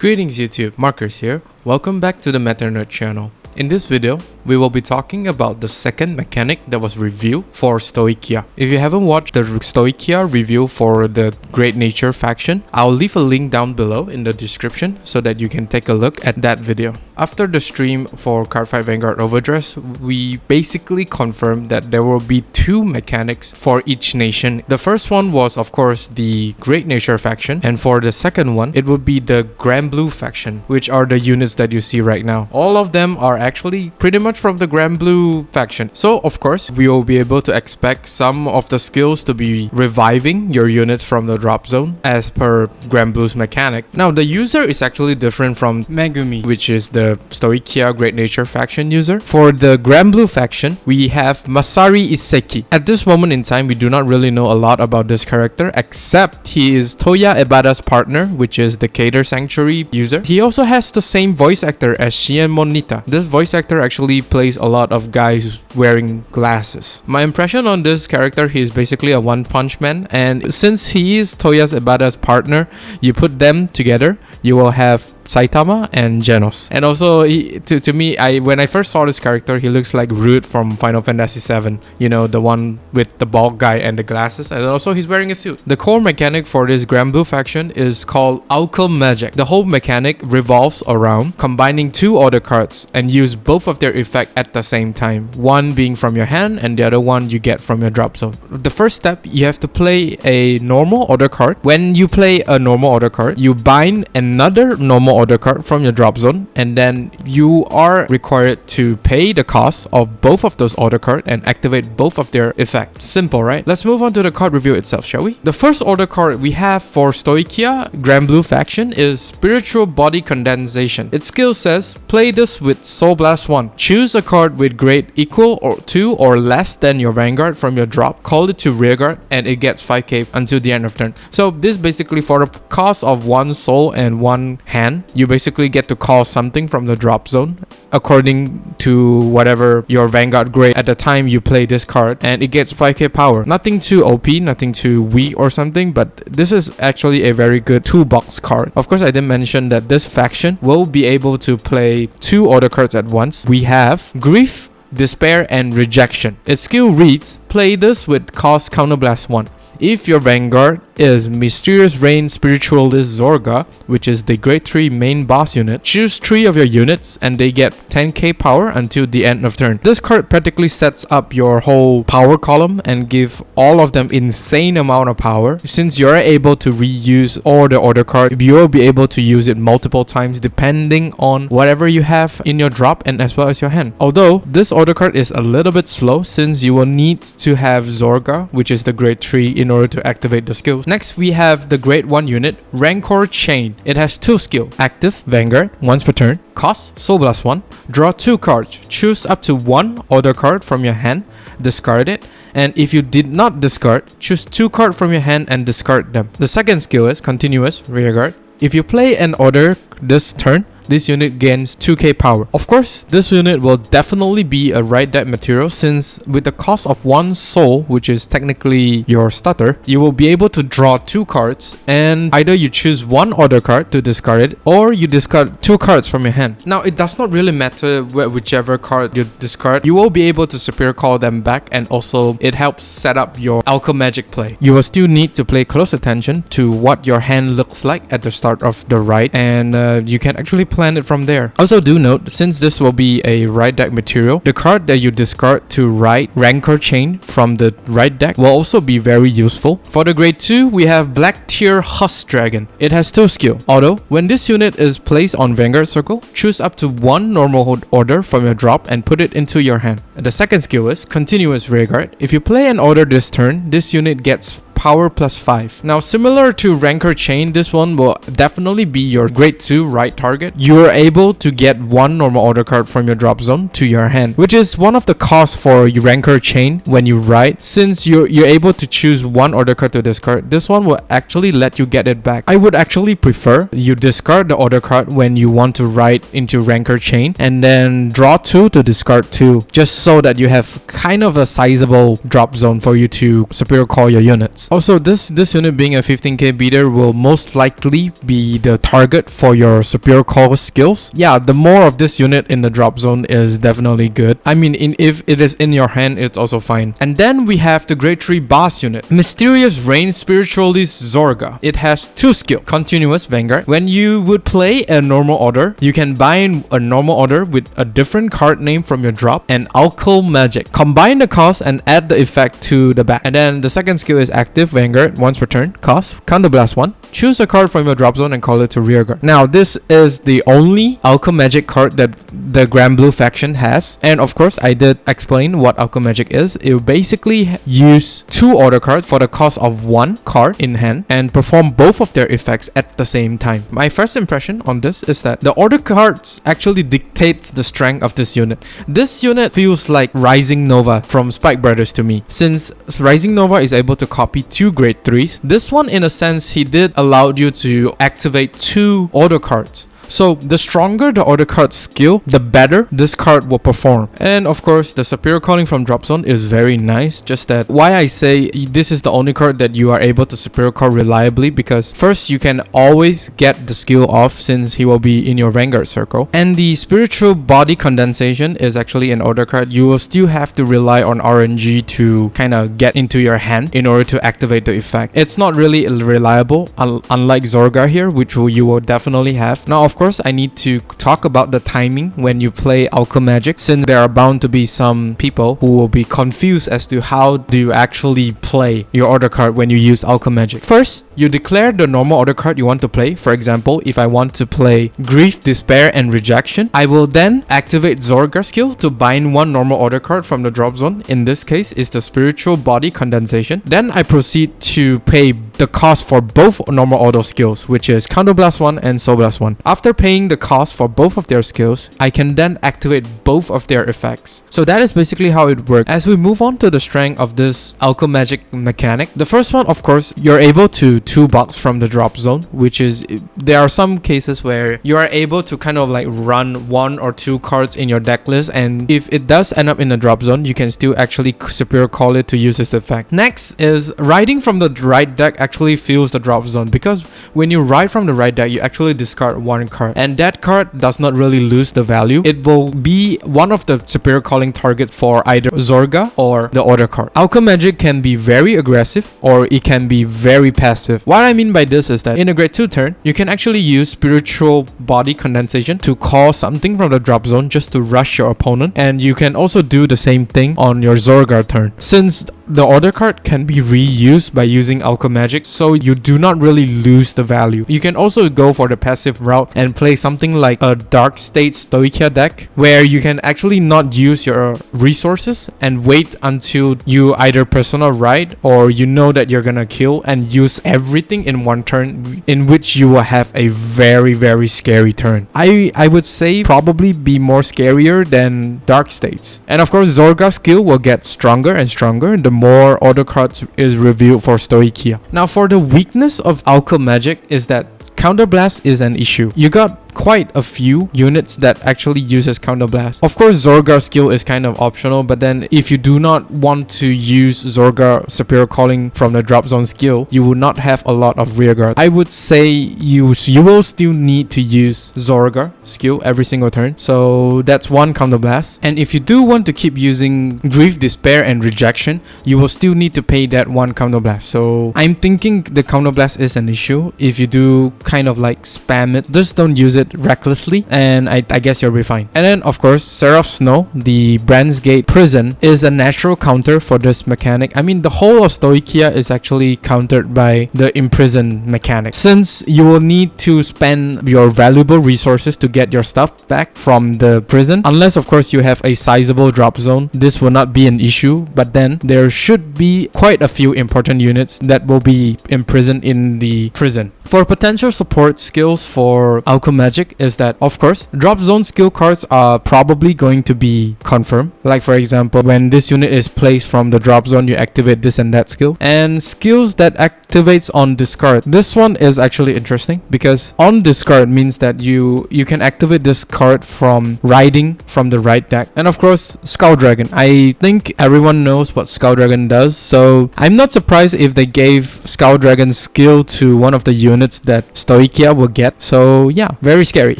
Greetings YouTube, Marcus here. Welcome back to the Meta Nerd channel. In this video, we will be talking about the second mechanic that was revealed for Stoicheia. If you haven't watched the Stoicheia review for the Great Nature faction, I'll leave a link down below in the description so that you can take a look at that video. After the stream for Cardfight Vanguard Overdress, we basically confirmed that there will be two mechanics for each nation. The first one was of course the Great Nature faction, and for the second one, it would be the Grand Blue faction, which are the units that you see right now. All of them are actually pretty much from the Grand Blue faction. So of course, we will be able to expect some of the skills to be reviving your units from the drop zone as per Grand Blue's mechanic. Now the user is actually different from Megumi, which is the Stoicheia Great Nature faction user. For the Grand Blue faction, we have Masari Iseki. At this moment in time, we do not really know a lot about this character, except he is Toya Ebada's partner, which is the Cater Sanctuary user. He also has the same voice actor as Shien Monita. This voice actor actually plays a lot of guys wearing glasses. My impression on this character, he is basically a one-punch man, and since he is Toya Ebada's partner, you put them together, you will have Saitama and Genos. And also, to me, when I first saw this character, he looks like Rude from Final Fantasy VII. You know, the one with the bald guy and the glasses. And also, he's wearing a suit. The core mechanic for this Grand Blue faction is called Alchemagic. The whole mechanic revolves around combining two order cards and use both of their effect at the same time. One being from your hand and the other one you get from your drop zone. The first step, you have to play a normal order card. When you play a normal order card, you bind another normal order card from your drop zone, and then you are required to pay the cost of both of those order cards and activate both of their effects. Simple, right? Let's move on to the card review itself, shall we? The first order card we have for Stoicheia Grand Blue faction is Spiritual Body Condensation. Its skill says, play this with Soul Blast 1. Choose a card with grade equal or to or less than your Vanguard from your drop, call it to rearguard, and it gets 5k until the end of turn. So this basically, for the cost of one soul and one hand, you basically get to call something from the drop zone according to whatever your Vanguard grade at the time you play this card, and it gets 5k power. Nothing too OP, nothing too weak or something, but this is actually a very good toolbox card. Of course, I didn't mention that this faction will be able to play two order cards at once. We have Grief, Despair, and Rejection. Its skill reads, play this with cost counterblast 1. If your Vanguard is Mysterious Rain Spiritualist Zorga, which is the Grade 3 main boss unit, choose 3 of your units and they get 10k power until the end of turn. This card practically sets up your whole power column and give all of them insane amount of power. Since you're able to reuse all the order card, you will be able to use it multiple times depending on whatever you have in your drop and as well as your hand. Although this order card is a little bit slow since you will need to have Zorga, which is the Grade 3, in order to activate the skills. Next, we have the Grade 1 unit, Rancor Chain. It has 2 skills, Active, Vanguard, once per turn, cost, Soul Blast 1, draw 2 cards, choose up to 1 order card from your hand, discard it, and if you did not discard, choose 2 cards from your hand and discard them. The second skill is Continuous, Rearguard. If you play an order this turn, this unit gains 2k power. Of course, this unit will definitely be a right deck material since with the cost of 1 soul, which is technically your stutter, you will be able to draw 2 cards and either you choose 1 order card to discard it or you discard 2 cards from your hand. Now, it does not really matter whichever card you discard, you will be able to superior call them back, and also it helps set up your Alchemagic play. You will still need to pay close attention to what your hand looks like at the start of the ride, and you can actually plan it from there. Also do note, since this will be a right deck material, the card that you discard to write Rancor Chain from the right deck will also be very useful. For the Grade 2, we have Black Tier Husk Dragon. It has 2 skills. Auto, when this unit is placed on Vanguard Circle, choose up to 1 normal order from your drop and put it into your hand. The second skill is Continuous Rearguard. If you play an order this turn, this unit gets power plus 5. Now, similar to Rancor Chain, this one will definitely be your Grade 2 right target. You are able to get 1 normal order card from your drop zone to your hand, which is one of the costs for your Rancor Chain when you write. Since you're able to choose 1 order card to discard, this one will actually let you get it back. I would actually prefer you discard the order card when you want to write into Rancor Chain and then draw 2 to discard 2, just so that you have kind of a sizable drop zone for you to superior call your units. Also, this unit being a 15k beater will most likely be the target for your superior call skills. Yeah, the more of this unit in the drop zone is definitely good. I mean, if it is in your hand, it's also fine. And then we have the grade 3 boss unit, Mysterious Rain Spiritualist Zorga. It has 2 skills. Continuous Vanguard. When you would play a normal order, you can bind a normal order with a different card name from your drop and Alchemagic. Combine the cost and add the effect to the back. And then the second skill is active Vanguard. Once per turn, cost, counterblast 1. Choose a card from your drop zone and call it to rearguard. Now, this is the only Alchemagic card that the Grand Blue faction has. And of course, I did explain what Alchemagic is. It will basically use 2 order cards for the cost of 1 card in hand and perform both of their effects at the same time. My first impression on this is that the order cards actually dictates the strength of this unit. This unit feels like Rising Nova from Spike Brothers to me. Since Rising Nova is able to copy 2 grade 3s, this one in a sense he did allow you to activate 2 order cards. So the stronger the order card skill, the better this card will perform. And of course, the superior calling from drop zone is very nice. Just that why I say this is the only card that you are able to superior call reliably, because first you can always get the skill off since he will be in your Vanguard circle. And the spiritual body condensation is actually an order card. You will still have to rely on RNG to kind of get into your hand in order to activate the effect. It's not really reliable, unlike Zorga here, which you will definitely have. Now, of course, I need to talk about the timing when you play Alchemagic, since there are bound to be some people who will be confused as to how do you actually play your order card when you use Alchemagic. First, you declare the normal order card you want to play. For example, if I want to play Grief, Despair, and Rejection, I will then activate Zorga skill to bind 1 normal order card from the drop zone. In this case, is the Spiritual Body Condensation. Then I proceed to pay the cost for both normal order skills, which is Counterblast 1 and Soul Blast 1. After paying the cost for both of their skills, I can then activate both of their effects. So that is basically how it works. As we move on to the strength of this Alchemagic mechanic, the first one, of course, you're able to 2-box from the drop zone, which is, there are some cases where you are able to kind of like run 1 or 2 cards in your deck list, and if it does end up in the drop zone, you can still actually superior call it to use this effect. Next is riding from the right deck actually fills the drop zone, because when you ride from the right deck, you actually discard 1 card, and that card does not really lose the value. It will be one of the superior calling targets for either Zorga or the order card. Alchemagic can be very aggressive or it can be very passive. What I mean by this is that in a grade 2 turn, you can actually use Spiritual Body Condensation to call something from the drop zone just to rush your opponent, and you can also do the same thing on your Zorga turn. Since the order card can be reused by using Alchemagic, so you do not really lose the value. You can also go for the passive route and play something like a Dark State Stoicheia deck, where you can actually not use your resources and wait until you either persona ride or you know that you're gonna kill and use everything in 1 turn, in which you will have a very scary turn. I would say probably be more scarier than Dark States. And of course, Zorga's skill will get stronger and stronger the more order cards is revealed for Stoicheia. Now, for the weakness of Alchemagic is that Counterblast is an issue. You got quite a few units that actually uses Counterblast. Of course, Zorga's skill is kind of optional, but then if you do not want to use Zorga superior calling from the drop zone skill, you will not have a lot of rearguard. I would say you will still need to use Zorga skill every single turn, so that's 1 Counterblast. And if you do want to keep using Grief, Despair, and Rejection, you will still need to pay that 1 Counterblast. So I'm thinking the Counterblast is an issue. If you do kind of like spam it, just don't use it recklessly, and I guess you'll be fine. And then of course, Seraph Snow, the Brands Gate Prison, is a natural counter for this mechanic. I mean, the whole of Stoicheia is actually countered by the imprison mechanic, since you will need to spend your valuable resources to get your stuff back from the prison. Unless of course you have a sizable drop zone, this will not be an issue, but then there should be quite a few important units that will be imprisoned in the prison. For potential support skills for Alchemagic is that, of course, drop zone skill cards are probably going to be confirmed. Like for example, when this unit is placed from the drop zone, you activate this and that skill. And skills that activates on discard. This one is actually interesting because on discard means that you can activate this card from riding from the right deck. And of course, Skull Dragon. I think everyone knows what Skull Dragon does, so I'm not surprised if they gave Skull Dragon's skill to one of the units that Stoicheia will get. So yeah, very scary.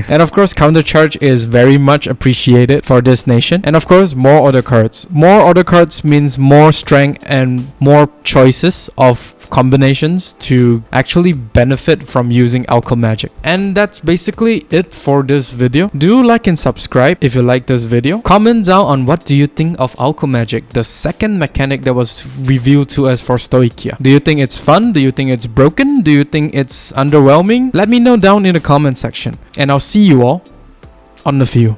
And of course, counter charge is very much appreciated for this nation. And of course, more order cards. More order cards means more strength and more choices of combinations to actually benefit from using Alchemagic. And that's basically it for this video. Do like and subscribe if you like this video. Comment down on what do you think of Alchemagic, the second mechanic that was revealed to us for Stoicheia. Do you think it's fun? Do you think it's broken? Do you think it's underwhelming? Let me know down in the comment section. And I'll see you all on the field.